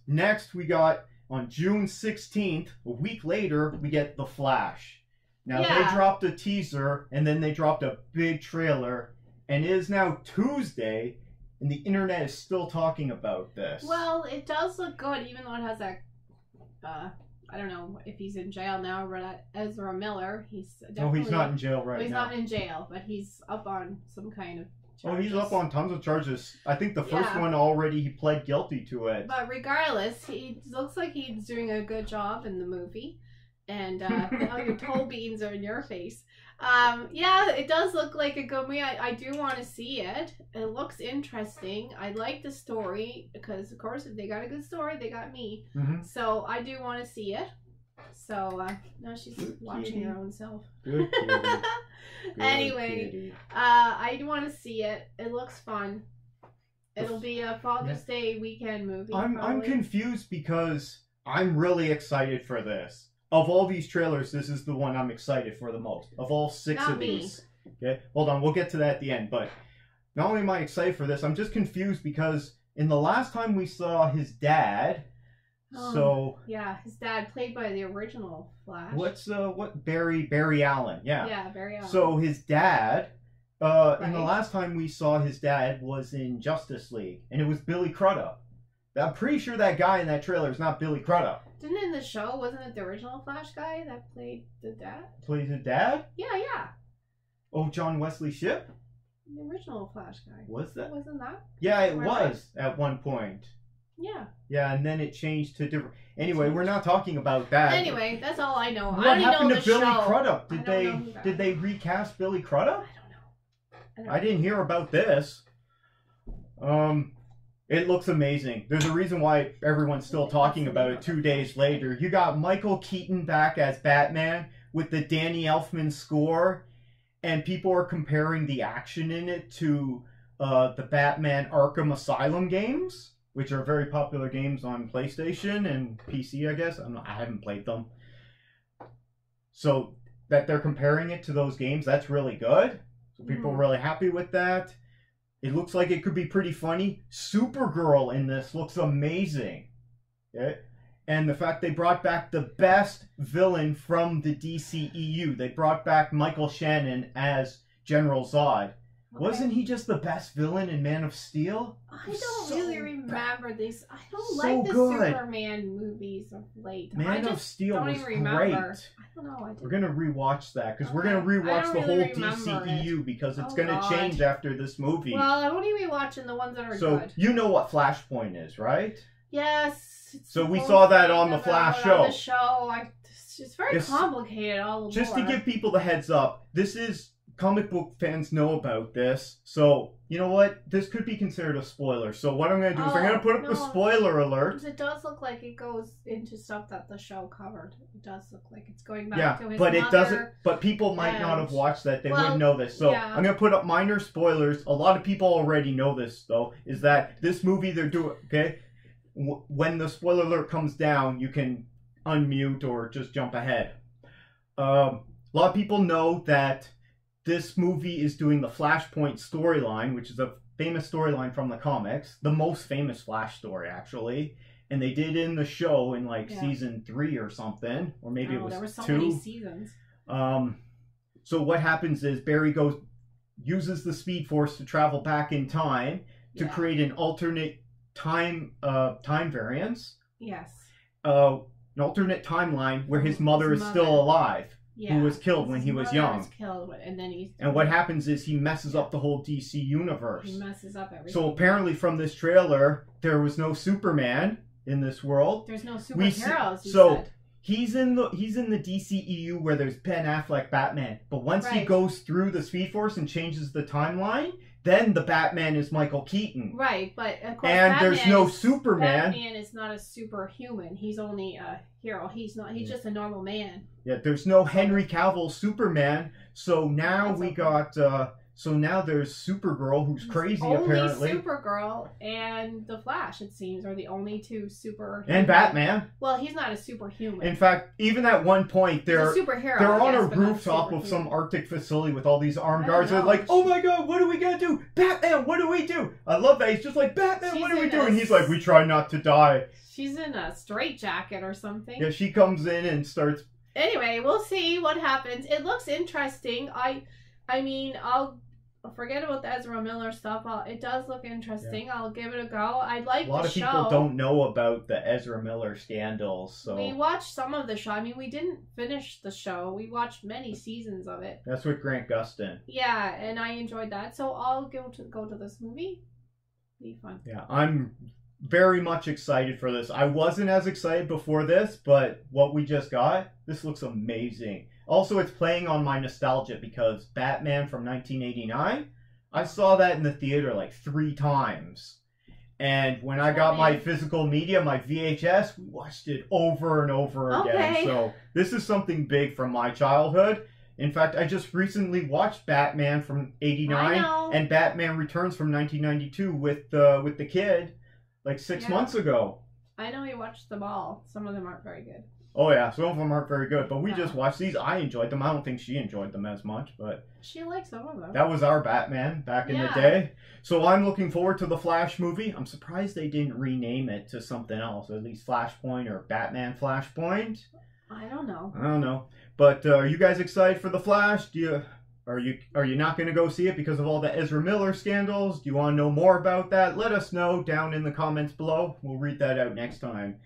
Next, we got on June 16th, a week later, we get The Flash. Now, they dropped a teaser, and then they dropped a big trailer, and it is now Tuesday, and the internet is still talking about this. Well, it does look good, even though it has that, I don't know if he's in jail now, but Ezra Miller, he's definitely... No, he's not in jail right now. He's not in jail, but he's up on some kind of charges. Oh, he's up on tons of charges. I think the first one already, he pled guilty to it. But regardless, he looks like he's doing a good job in the movie. And now your toe beans are in your face. Yeah, it does look like a good movie. I do want to see it. It looks interesting. I like the story because, of course, if they got a good story, they got me. So I do want to see it. So now she's watching her own self. Good kitty. Good anyway, kitty. I do want to see it. It looks fun. It'll be a Father's Day weekend movie. I'm confused because I'm really excited for this. Of all these trailers, this is the one I'm excited for the most. Of all 6 of these. Okay, hold on, we'll get to that at the end. But not only am I excited for this, I'm just confused because in the last time we saw his dad, yeah, his dad played by the original Flash. Barry Allen? Yeah. Yeah, Barry Allen. So his dad, in the last time we saw his dad was in Justice League, and it was Billy Crudup. I'm pretty sure that guy in that trailer is not Billy Crudup. Didn't in the show, wasn't it the original Flash guy that played the dad? Plays the dad? Yeah. Oh, John Wesley Shipp? The original Flash guy. Was that? Wasn't that? Yeah, it was at one point. Yeah. Yeah, and then it changed to different... Anyway, we're not talking about that. Anyway, that's all I know. What happened to Billy Crudup? Did they recast Billy Crudup? I don't know. I didn't hear about this. It looks amazing. There's a reason why everyone's still talking about it 2 days later. You got Michael Keaton back as Batman with the Danny Elfman score, and people are comparing the action in it to the Batman Arkham Asylum games, which are very popular games on PlayStation and PC, I guess. I haven't played them. So that they're comparing it to those games, that's really good. So people are really happy with that. It looks like it could be pretty funny. Supergirl in this looks amazing. Okay? And the fact they brought back the best villain from the DCEU. They brought back Michael Shannon as General Zod. Okay. Wasn't he just the best villain in Man of Steel? I don't really remember this. I don't like the Superman movies of late. Man of Steel was great. I don't know. We're going to rewatch that because we're going to rewatch the whole DCEU because it's going to change after this movie. Well, I'm only rewatching the ones that are good. So you know what Flashpoint is, right? Yes. So we saw that on the Flash show. On the show. It's very complicated. Just to give people the heads up, this is... Comic book fans know about this, so you know what? This could be considered a spoiler. So what I'm going to do is I'm going to put up the spoiler alert. It does look like it goes into stuff that the show covered. It does look like it's going back to his but mother. It doesn't. But people might not have watched that. They wouldn't know this. So I'm going to put up minor spoilers. A lot of people already know this, though. Is that this movie they're doing? Okay, when the spoiler alert comes down, you can unmute or just jump ahead. A lot of people know that. This movie is doing the Flashpoint storyline, which is a famous storyline from the comics. The most famous Flash story, actually. And they did in the show in like season 3 or something. Or maybe it was 2. There were so many seasons. So what happens is Barry uses the Speed Force to travel back in time to create an alternate time variance. Yes. An alternate timeline where his mother is still alive. Who was killed when he was young. And what happens is he messes up the whole DC universe. He messes up everything. So apparently from this trailer, there was no Superman in this world. There's no superheroes. He's in the DCEU where there's Ben Affleck Batman. But once he goes through the Speed Force and changes the timeline, then the Batman is Michael Keaton. Right, but of course there's no Superman. Batman is not a superhuman. He's only a hero. He's just a normal man. Yeah, there's no Henry Cavill Superman. So now we got So now there's Supergirl, who's crazy apparently. Only Supergirl and the Flash, it seems, are the only two And Batman. Well, he's not a superhuman. In fact, even at one point, they're he's a superhero. They're on a rooftop of some Arctic facility with all these armed guards. They're like, "Oh my God, what are we gonna do? Batman, what do we do?" I love that. He's just like, "Batman, what do we do?" And he's like, "We try not to die." She's in a straitjacket or something. Yeah, she comes in and starts. Anyway, we'll see what happens. It looks interesting. I mean, I'll forget about the Ezra Miller stuff. It does look interesting. Yeah. I'll give it a go. I like the show. A lot of people don't know about the Ezra Miller scandals. So we watched some of the show. I mean, we didn't finish the show. We watched many seasons of it. That's with Grant Gustin. Yeah, and I enjoyed that. So I'll go to this movie. Be fun. Yeah, I'm very much excited for this. I wasn't as excited before this, but what we just got, this looks amazing. Also, it's playing on my nostalgia because Batman from 1989, I saw that in the theater like 3 times. And when I got my physical media, my VHS, we watched it over and over again. So this is something big from my childhood. In fact, I just recently watched Batman from 89 and Batman Returns from 1992 with the kid like 6 months ago. I know you watched them all. Some of them aren't very good. Oh yeah, some of them aren't very good, but we just watched these. I enjoyed them. I don't think she enjoyed them as much, but she liked some of them. That was our Batman back in the day. So I'm looking forward to the Flash movie. I'm surprised they didn't rename it to something else, at least Flashpoint or Batman Flashpoint. I don't know. But are you guys excited for the Flash? Are you not going to go see it because of all the Ezra Miller scandals? Do you want to know more about that? Let us know down in the comments below. We'll read that out next time.